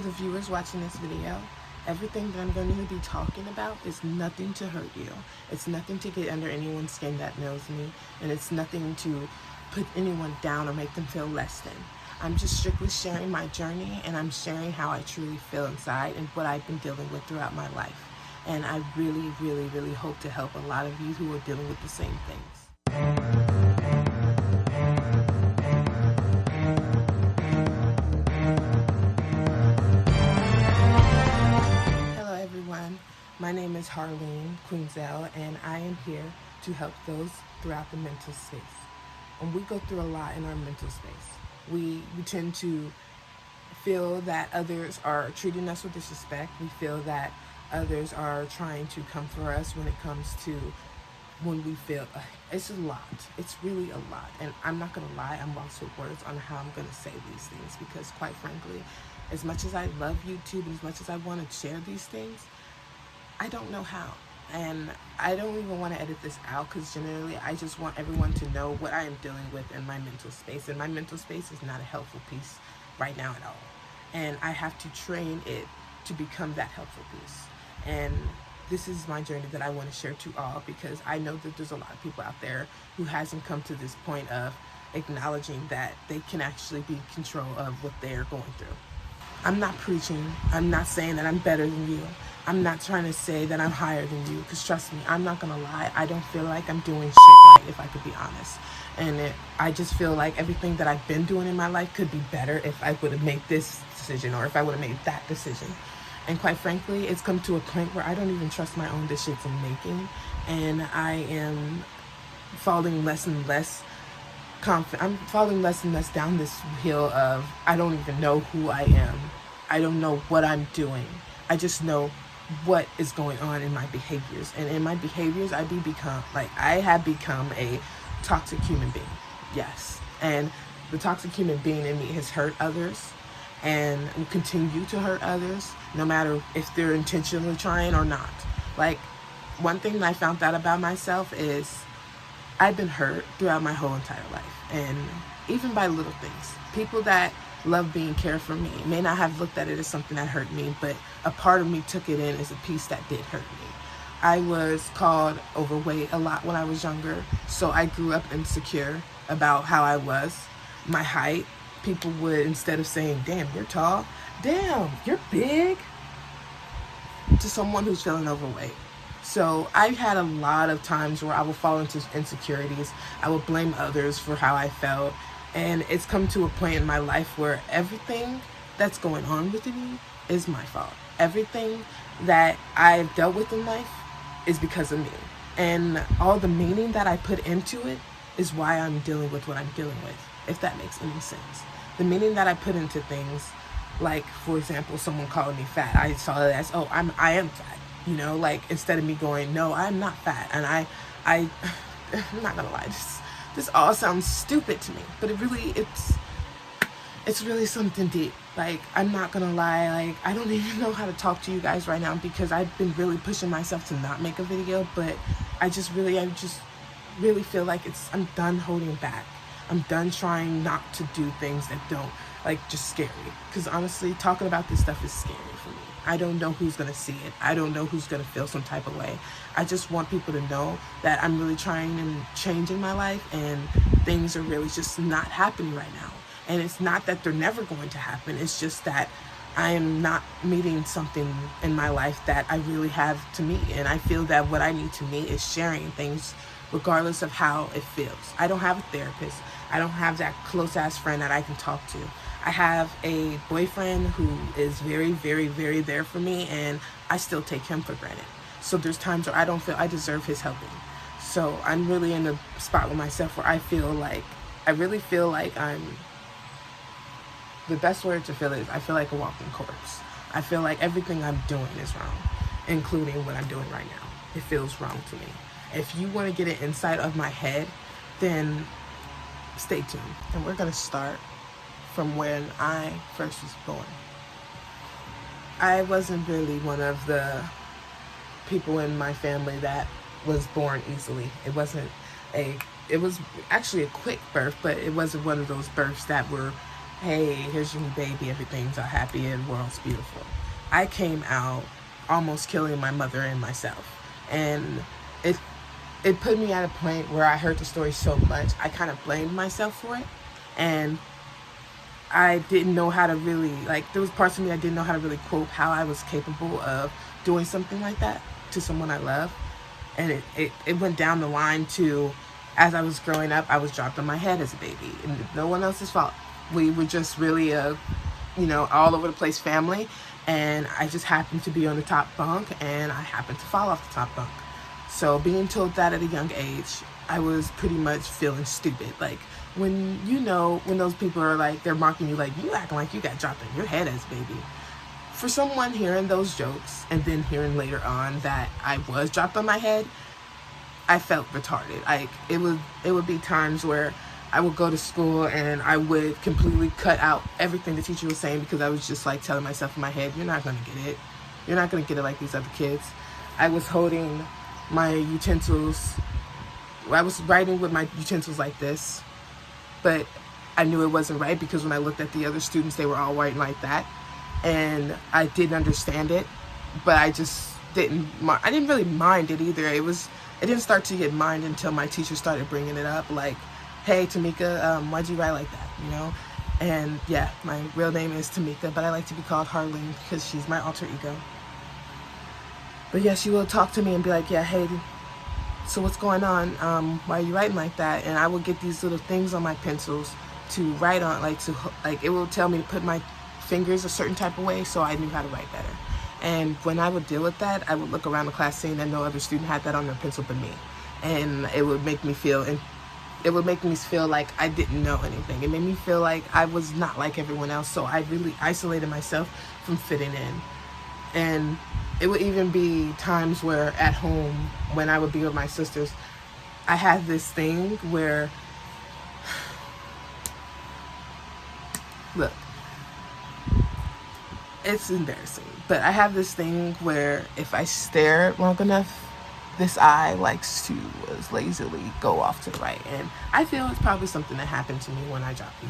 The viewers watching this video, everything that I'm going to be talking about is nothing to hurt you. It's nothing to get under anyone's skin that knows me, and it's nothing to put anyone down or make them feel less than. I'm just strictly sharing my journey, and I'm sharing how I truly feel inside and what I've been dealing with throughout my life. And I really hope to help a lot of you who are dealing with the same things. Hello everyone, my name is Harleen Queenzell, and I am here to help those throughout the mental space. And we go through a lot in our mental space. We tend to feel that others are treating us with disrespect. We feel that others are trying to come for us when it comes to when we feel it's a lot. It's really a lot. And I'm not going to lie, I'm lost with words on how I'm going to say these things, because quite frankly, as much as I love YouTube and as much as I want to share these things, I don't know how. And I don't even want to edit this out, because generally I just want everyone to know what I am dealing with in my mental space. And my mental space is not a helpful piece right now at all. And I have to train it to become that helpful piece. And this is my journey that I want to share to all, because I know that there's a lot of people out there who hasn't come to this point of acknowledging that they can actually be in control of what they're going through. I'm not preaching. I'm not saying that I'm better than you. I'm not trying to say that I'm higher than you, because trust me, I'm not going to lie. I don't feel like I'm doing shit right, if I could be honest. And I just feel like everything that I've been doing in my life could be better if I would have made this decision, or if I would have made that decision. And quite frankly, it's come to a point where I don't even trust my own decisions I'm making. And I am falling less and less confident. I'm falling less and less down this hill of I don't even know who I am. I don't know what I'm doing. I just know what is going on in my behaviors. And in my behaviors, I have become a toxic human being. Yes. And the toxic human being in me has hurt others and will continue to hurt others, no matter if they're intentionally trying or not. Like, one thing that I found out about myself is I've been hurt throughout my whole entire life, and even by little things. People that love being cared for me may not have looked at it as something that hurt me, but a part of me took it in as a piece that did hurt me. I was called overweight a lot when I was younger, so I grew up insecure about how I was. My height, people would, instead of saying, damn, you're tall, damn, you're big, to someone who's feeling overweight. So I've had a lot of times where I will fall into insecurities. I will blame others for how I felt. And it's come to a point in my life where everything that's going on with me is my fault. Everything that I've dealt with in life is because of me. And all the meaning that I put into it is why I'm dealing with what I'm dealing with, if that makes any sense. The meaning that I put into things, like, for example, someone calling me fat, I saw it as, I am fat. You know, like, instead of me going, no, I'm not fat. And I'm not gonna lie, this all sounds stupid to me, but it's really something deep. Like, I'm not gonna lie, like, I don't even know how to talk to you guys right now, because I've been really pushing myself to not make a video, but I just really feel like I'm done holding back. I'm done trying not to do things that don't, just scary. Because honestly, talking about this stuff is scary for me. I don't know who's going to see it. I don't know who's going to feel some type of way. I just want people to know that I'm really trying and changing my life, and things are really just not happening right now. And it's not that they're never going to happen. It's just that I am not meeting something in my life that I really have to meet. And I feel that what I need to meet is sharing things regardless of how it feels. I don't have a therapist. I don't have that close-ass friend that I can talk to. I have a boyfriend who is very there for me, and I still take him for granted. So there's times where I don't feel I deserve his helping. So I'm really in a spot with myself where I really feel like the best word to feel is I feel like a walking corpse. I feel like everything I'm doing is wrong, including what I'm doing right now. It feels wrong to me. If you want to get an insight of my head, then stay tuned. And we're going to start from when I first was born. I wasn't really one of the people in my family that was born easily. It was actually a quick birth, but it wasn't one of those births that were hey, here's your new baby, everything's all happy and the world's beautiful. I came out almost killing my mother and myself. And it it put me at a point where I heard the story so much, I kind of blamed myself for it. And I didn't know how to really, like, there was parts of me I didn't know how to really quote how I was capable of doing something like that to someone I love. And it went down the line to, as I was growing up, I was dropped on my head as a baby. And no one else's fault. We were just really a, all over the place family. And I just happened to be on the top bunk, and I happened to fall off the top bunk. So being told that at a young age, I was pretty much feeling stupid. Like, when those people are like, they're mocking you, like, you acting like you got dropped on your head as a baby. For someone hearing those jokes and then hearing later on that I was dropped on my head, I felt retarded. Like, it would be times where I would go to school and I would completely cut out everything the teacher was saying, because I was just like telling myself in my head, you're not going to get it. You're not going to get it like these other kids. I was holding my utensils. I was writing with my utensils like this, but I knew it wasn't right, because when I looked at the other students, they were all writing like that. And I didn't understand it, but I just I didn't really mind it either. It didn't start to get mind until my teacher started bringing it up, like, hey, Tamika, why'd you write like that, And yeah, my real name is Tamika, but I like to be called Harleen because she's my alter ego. But yeah, she will talk to me and be like, yeah, hey, so what's going on? Why are you writing like that? And I will get these little things on my pencils to write on, like it will tell me to put my fingers a certain type of way, so I knew how to write better. And when I would deal with that, I would look around the class seeing that no other student had that on their pencil but me. And it would make me feel like I didn't know anything. It made me feel like I was not like everyone else, so I really isolated myself from fitting in. And it would even be times where at home, when I would be with my sisters, I had this thing where, look, it's embarrassing, but I have this thing where if I stare long enough, this eye likes to lazily go off to the right. And I feel it's probably something that happened to me when I dropped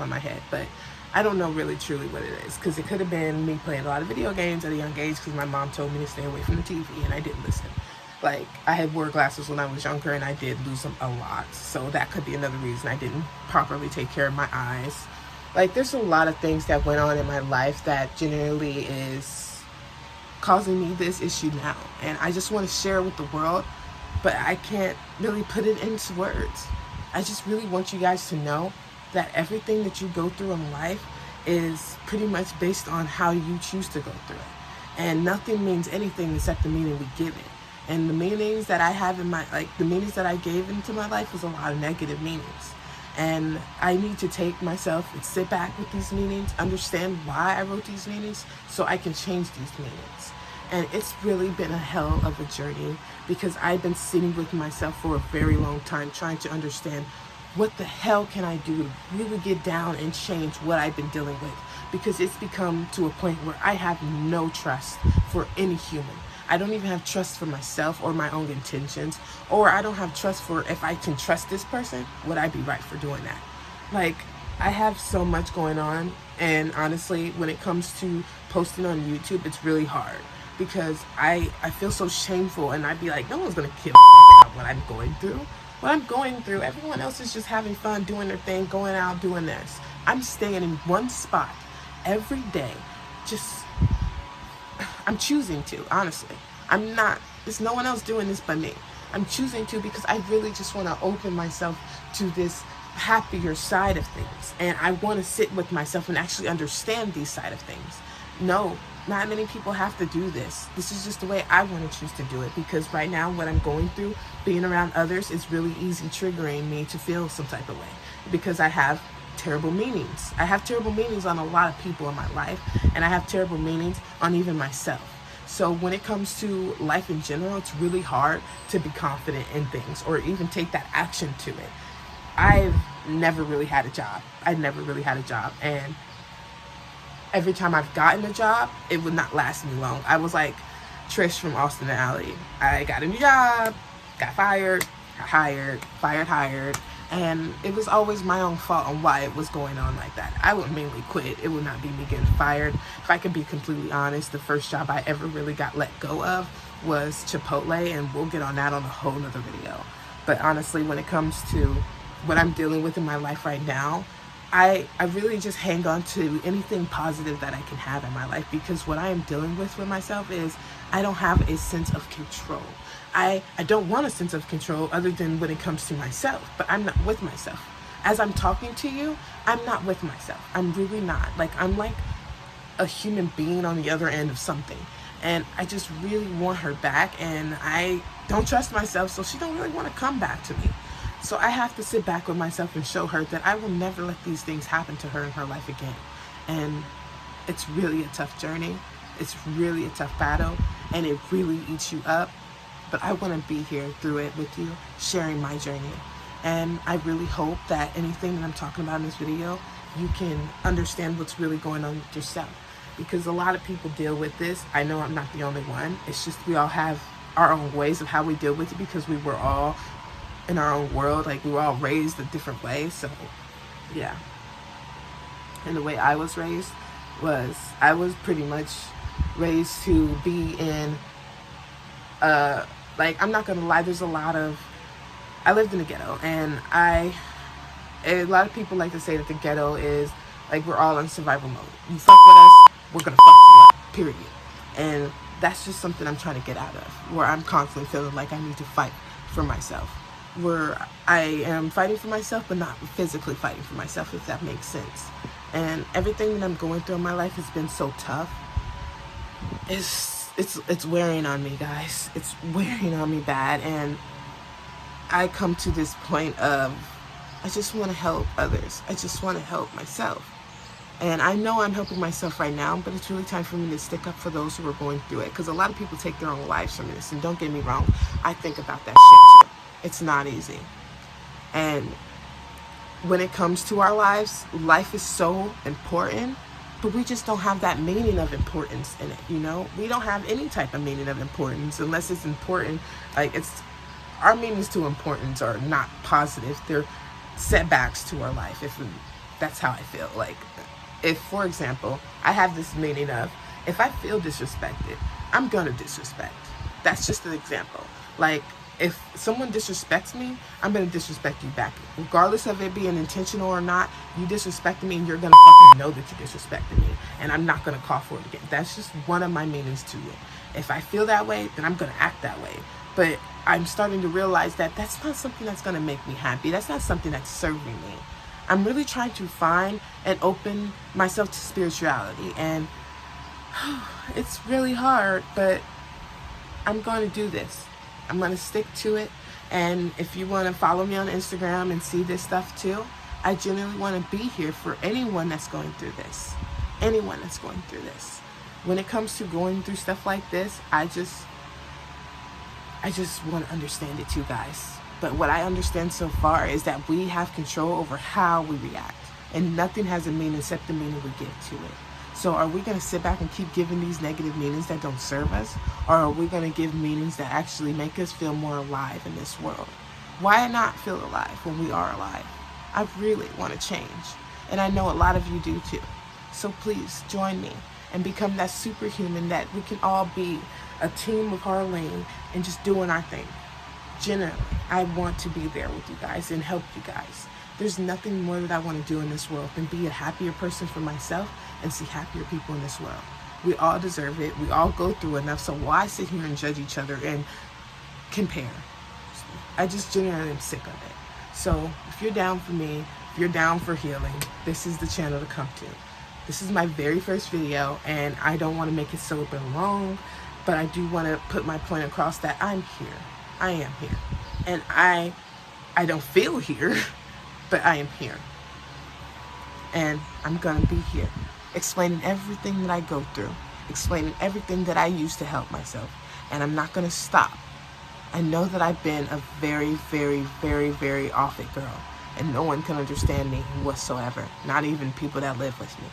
on my head, but I don't know really truly what it is, because it could have been me playing a lot of video games at a young age, because my mom told me to stay away from the TV and I didn't listen. Like, I had wore glasses when I was younger and I did lose them a lot, so that could be another reason I didn't properly take care of my eyes. Like, there's a lot of things that went on in my life that generally is causing me this issue now, and I just want to share it with the world, but I can't really put it into words. I just really want you guys to know that everything that you go through in life is pretty much based on how you choose to go through it, and nothing means anything except the meaning we give it. And the meanings that I have the meanings that I gave into my life was a lot of negative meanings. And I need to take myself and sit back with these meanings, understand why I wrote these meanings, so I can change these meanings. And it's really been a hell of a journey, because I've been sitting with myself for a very long time trying to understand what the hell can I do to really get down and change what I've been dealing with. Because it's become to a point where I have no trust for any human. I don't even have trust for myself or my own intentions, or I don't have trust for if I can trust this person, would I be right for doing that? Like, I have so much going on, and honestly, when it comes to posting on YouTube, it's really hard, because I feel so shameful, and I'd be like, no one's gonna give a fuck about what I'm going through. What I'm going through, everyone else is just having fun, doing their thing, going out, doing this. I'm staying in one spot every day, I'm choosing to, honestly. I'm not, there's no one else doing this but me. I'm choosing to, because I really just want to open myself to this happier side of things. And I want to sit with myself and actually understand these side of things. No, not many people have to do this. This is just the way I want to choose to do it, because right now what I'm going through, being around others, is really easy triggering me to feel some type of way, because I have terrible meanings. I have terrible meanings on a lot of people in my life, and I have terrible meanings on even myself. So when it comes to life in general, it's really hard to be confident in things or even take that action to it. I've never really had a job. And every time I've gotten a job, it would not last me long. I was like Trish from Austin and Ally. I got a new job, got fired, hired, fired, hired. And it was always my own fault on why it was going on like that. I would mainly quit. It would not be me getting fired. If I could be completely honest, the first job I ever really got let go of was Chipotle, and we'll get on that on a whole nother video. But honestly, when it comes to what I'm dealing with in my life right now, I really just hang on to anything positive that I can have in my life, because what I am dealing with myself is I don't have a sense of control. I don't want a sense of control other than when it comes to myself, but I'm not with myself. As I'm talking to you, I'm not with myself. I'm really not. Like, I'm like a human being on the other end of something. And I just really want her back, and I don't trust myself, so she don't really want to come back to me. So I have to sit back with myself and show her that I will never let these things happen to her in her life again. And it's really a tough journey. It's really a tough battle, and it really eats you up. But I want to be here through it with you, sharing my journey. And I really hope that anything that I'm talking about in this video, you can understand what's really going on with yourself. Because a lot of people deal with this. I know I'm not the only one. It's just we all have our own ways of how we deal with it, because we were all in our own world. Like, we were all raised a different way. So yeah. And the way I was raised was, I was pretty much raised to be in like, I'm not gonna lie, there's a lot of, I lived in the ghetto, and a lot of people like to say that the ghetto is like, we're all in survival mode. You fuck with us, we're gonna fuck you up, period. And that's just something I'm trying to get out of, where I'm constantly feeling like I need to fight for myself, where I am fighting for myself, but not physically fighting for myself, if that makes sense. And everything that I'm going through in my life has been so tough. It's wearing on me, guys. It's wearing on me bad. And I come to this point of, I just want to help others. I just want to help myself. And I know I'm helping myself right now, but it's really time for me to stick up for those who are going through it. Because a lot of people take their own lives from this. And don't get me wrong, I think about that shit too. It's not easy. And when it comes to our lives, life is so important, but we just don't have that meaning of importance in it, you know? We don't have any type of meaning of importance unless it's important. Like, it's, our meanings to importance are not positive. They're setbacks to our life. That's how I feel. Like, if, for example, I have this meaning of, if I feel disrespected, I'm gonna disrespect. That's just an example. Like, if someone disrespects me, I'm gonna disrespect you back. Regardless of it being intentional or not, you disrespecting me, and you're gonna fucking know that you disrespected me. And I'm not gonna call for it again. That's just one of my meanings to it. If I feel that way, then I'm gonna act that way. But I'm starting to realize that that's not something that's gonna make me happy. That's not something that's serving me. I'm really trying to find and open myself to spirituality. And it's really hard, but I'm going to do this. I'm going to stick to it. And if you want to follow me on Instagram and see this stuff too, I genuinely want to be here for anyone that's going through this. Anyone that's going through this. When it comes to going through stuff like this, I just want to understand it too, guys. But what I understand so far is that we have control over how we react. And nothing has a meaning except the meaning we give to it. So are we going to sit back and keep giving these negative meanings that don't serve us? Or are we going to give meanings that actually make us feel more alive in this world? Why not feel alive when we are alive? I really want to change. And I know a lot of you do too. So please join me and become that superhuman that we can all be, a team of Harleen and just doing our thing. Generally, I want to be there with you guys and help you guys. There's nothing more that I want to do in this world than be a happier person for myself and see happier people in this world. We all deserve it. We all go through enough. So why sit here and judge each other and compare? I just genuinely am sick of it. So if you're down for me, if you're down for healing, this is the channel to come to. This is my very first video, and I don't want to make it so long, but I do want to put my point across that I'm here. I am here. And I don't feel here, but I am here. And I'm going to be here, explaining everything that I go through, explaining everything that I use to help myself. And I'm not going to stop. I know that I've been a very, very, very, very off it girl. And no one can understand me whatsoever. Not even people that live with me.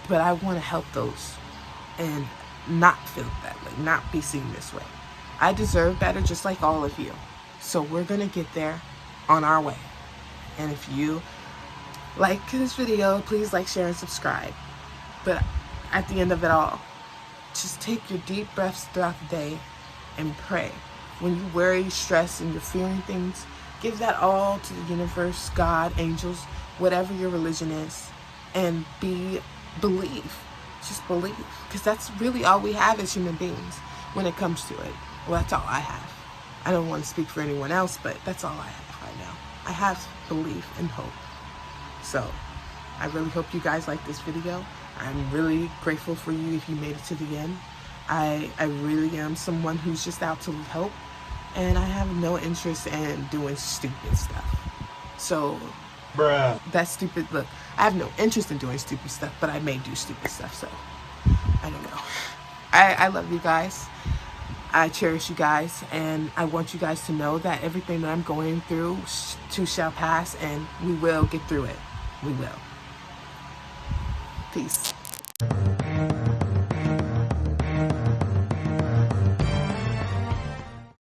But I want to help those and not feel that way, not be seen this way. I deserve better just like all of you. So we're going to get there on our way. And if you like this video, please like, share, and subscribe. But at the end of it all, just take your deep breaths throughout the day and pray. When you worry, stress, and you're fearing things, give that all to the universe, God, angels, whatever your religion is, and believe. Just believe, because that's really all we have as human beings when it comes to it. Well, that's all I have. I don't want to speak for anyone else, but that's all I have right now. I have belief and hope. So I really hope you guys like this video. I'm really grateful for you if you made it to the end. I really am someone who's just out to help, and I have no interest in doing stupid stuff. So bruh. That's stupid. Look, I have no interest in doing stupid stuff, but I may do stupid stuff, so I don't know. I love you guys. I cherish you guys, and I want you guys to know that everything that I'm going through too shall pass, and we will get through it. We will. Peace.